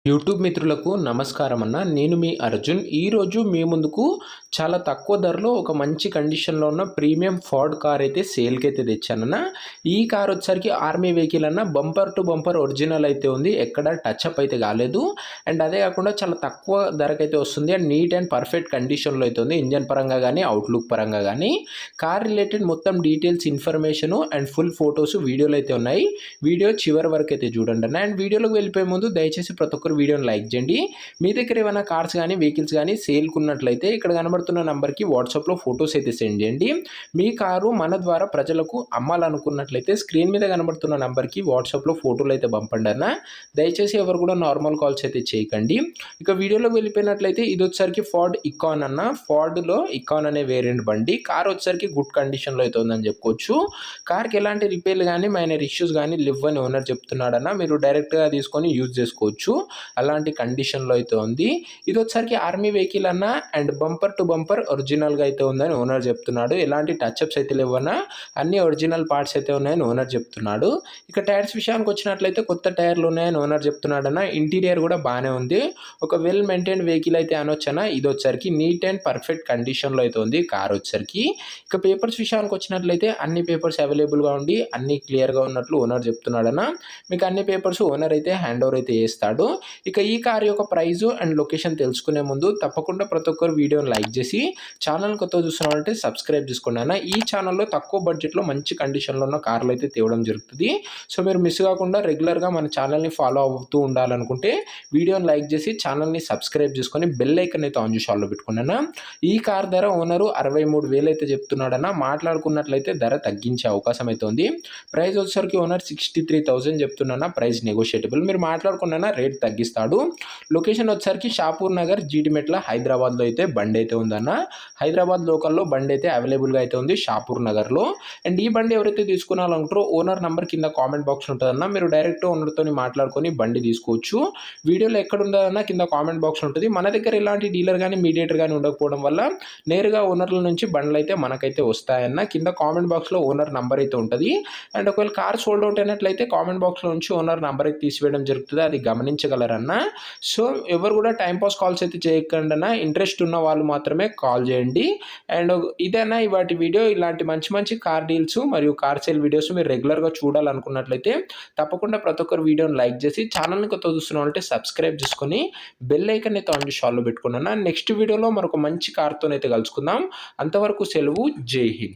YouTube మిత్రులకు నమస్కారం అన్న. నేను మీ అర్జున్. ఈరోజు మీ ముందుకు చాలా తక్కువ ధరలో ఒక మంచి కండిషన్లో ఉన్న ప్రీమియం ఫోర్డ్ కార్ అయితే సేల్కి అయితే తెచ్చానన్న. ఈ కార్ వచ్చేసరికి ఆర్మీ వెహికల్ అన్న. బంపర్ టు బంపర్ ఒరిజినల్ అయితే ఉంది, ఎక్కడ టచ్ అప్ అయితే కాలేదు. అండ్ అదే కాకుండా చాలా తక్కువ ధరకైతే వస్తుంది అండ్ నీట్ అండ్ పర్ఫెక్ట్ కండిషన్లో అయితే ఉంది. ఇంజన్ పరంగా కానీ అవుట్లుక్ పరంగా కానీ కార్ రిలేటెడ్ మొత్తం details information and full photos వీడియోలు అయితే ఉన్నాయి. వీడియో చివరి వరకు అయితే చూడండి అన్న. అండ్ వీడియోలోకి వెళ్ళిపోయే ముందు దయచేసి ప్రతి ఒక్కరు వీడియోని లైక్ చేయండి. మీ దగ్గర ఏమైనా కార్స్ కానీ వెహికల్స్ కానీ సేల్కి ఉన్నట్లయితే ఇక్కడ కనబడుతున్న నెంబర్కి వాట్సాప్లో ఫొటోస్ అయితే సెండ్ చేయండి. మీ కారు మన ద్వారా ప్రజలకు అమ్మాలనుకున్నట్లయితే స్క్రీన్ మీద కనబడుతున్న నెంబర్కి వాట్సాప్లో ఫోటోలు అయితే పంపండి అన్న. దయచేసి ఎవరు కూడా నార్మల్ కాల్స్ అయితే చేయకండి. ఇక వీడియోలోకి వెళ్ళిపోయినట్లయితే ఇది వచ్చేసరికి ఫోర్డ్ ఇకాన్ అన్న. ఫోర్డ్లో ఇకాన్ అనే వేరియంట్ బండి. కార్ వచ్చేసరికి గుడ్ కండిషన్లో అయితే ఉందని చెప్పుకోవచ్చు. కార్కి ఎలాంటి రిపేర్లు కానీ మైనర్ ఇష్యూస్ కానీ లివ్ అని ఓనర్ చెప్తున్నాడన్న. మీరు డైరెక్ట్గా తీసుకొని యూజ్ చేసుకోవచ్చు, అలాంటి కండిషన్లో అయితే ఉంది. ఇది వచ్చేసరికి ఆర్మీ వెహికల్ అన్న అండ్ బంపర్ టు బంపర్ ఒరిజినల్గా అయితే ఉందని ఓనర్ చెప్తున్నాడు. ఎలాంటి టచ్అప్స్ అయితే లేవన్నా, అన్ని ఒరిజినల్ పార్ట్స్ అయితే ఉన్నాయని ఓనర్ చెప్తున్నాడు. ఇక టైర్స్ విషయానికి వచ్చినట్లయితే కొత్త టైర్లు ఉన్నాయని ఓనర్ చెప్తున్నాడన్న. ఇంటీరియర్ కూడా బాగానే ఉంది, ఒక వెల్ మెయింటైన్ వెహికల్ అయితే అనొచ్చన్న. ఇది వచ్చేసరికి నీట్ అండ్ పర్ఫెక్ట్ కండిషన్లో అయితే ఉంది కార్ వచ్చేసరికి. ఇక పేపర్స్ విషయానికి వచ్చినట్లయితే అన్ని పేపర్స్ అవైలబుల్గా ఉండి అన్ని క్లియర్గా ఉన్నట్లు ఓనర్ చెప్తున్నాడన్న. మీకు అన్ని పేపర్స్ ఓనర్ అయితే హ్యాండ్ ఓవర్ అయితే చేస్తాడు. ఇక ఈ కార్ యొక్క ప్రైజు అండ్ లొకేషన్ తెలుసుకునే ముందు తప్పకుండా ప్రతి ఒక్కరు వీడియోని లైక్ చేసి ఛానల్ కొత్త చూస్తున్నారంటే సబ్స్క్రైబ్ చేసుకోండి అన్న. ఈ ఛానల్లో తక్కువ బడ్జెట్లో మంచి కండిషన్లో ఉన్న కార్లు అయితే తేవడం జరుగుతుంది. సో మీరు మిస్ కాకుండా రెగ్యులర్గా మన ఛానల్ని ఫాలో అవుతూ ఉండాలనుకుంటే వీడియోని లైక్ చేసి ఛానల్ని సబ్స్క్రైబ్ చేసుకొని బెల్ ఐకన్ అయితే ఆన్ చేసి ఆన్లో పెట్టుకున్నాను. ఈ కార్ ధర ఓనరు 63,000 అయితే చెప్తున్నాడన్న. మాట్లాడుకున్నట్లయితే ధర తగ్గించే అవకాశం అయితే ఉంది. ప్రైస్ వచ్చేసరికి ఓనర్ 63,000 చెప్తున్నా. ప్రైస్ నెగోషియేటబుల్, మీరు మాట్లాడుకున్నా రేట్ తగ్గిస్తాడు. లొకేషన్ వచ్చేసరికి షాపూర్ నగర్, జీడిమెట్ల, హైదరాబాద్లో అయితే బండి అయితే ఉందన్న. హైదరాబాద్ లోకల్లో బండి అయితే అవైలబుల్గా అయితే ఉంది షాపూర్ నగర్లో. అండ్ ఈ బండి ఎవరైతే తీసుకున్నారంటారో ఓనర్ నెంబర్ కింద కామెంట్ బాక్స్ ఉంటుందన్న. మీరు డైరెక్ట్ ఓనర్తో మాట్లాడుకొని బండి తీసుకోవచ్చు. వీడియోలో ఎక్కడ ఉంటుందన్న కింద కామెంట్ బాక్స్ ఉంటుంది. మన దగ్గర ఇలాంటి డీలర్ కానీ మీడియేటర్ కానీ ఉండకపోవడం వల్ల నేరుగా ఓనర్ల నుంచి బండ్లు అయితే మనకైతే వస్తాయన్న. కింద కామెంట్ బాక్స్లో ఓనర్ నెంబర్ అయితే ఉంటుంది. అండ్ ఒకవేళ కార్ సోల్డ్ అవుట్ అయినట్లయితే కామెంట్ బాక్స్లో నుంచి ఓనర్ నెంబర్ అయితే తీసివేయడం జరుగుతుంది, అది గమనించగలరన్న. సో ఎవరు కూడా టైంపాస్ కాల్స్ అయితే చేయకండి అన్న. ఇంట్రెస్ట్ ఉన్న వాళ్ళు మాత్రమే కాల్ చేయండి. అండ్ ఇదేనా ఇవాటి వీడియో. ఇలాంటి మంచి మంచి కార్ డీల్స్ మరియు కార్ సేల్ వీడియోస్ మీరు రెగ్యులర్గా చూడాలనుకున్నట్లయితే తప్పకుండా ప్రతి ఒక్కరు వీడియోని లైక్ చేసి ఛానల్ని కొత్త చూస్తున్నారంటే సబ్స్క్రైబ్ చేసుకొని బెల్ ఐకన్ అయితే ఆన్ చేసి ఆన్లో పెట్టుకున్నాను. నెక్స్ట్ వీడియోలో మరొక మంచి కార్తో అయితే కలుసుకుందాం. అంతవరకు సెలవు. జై హింద్.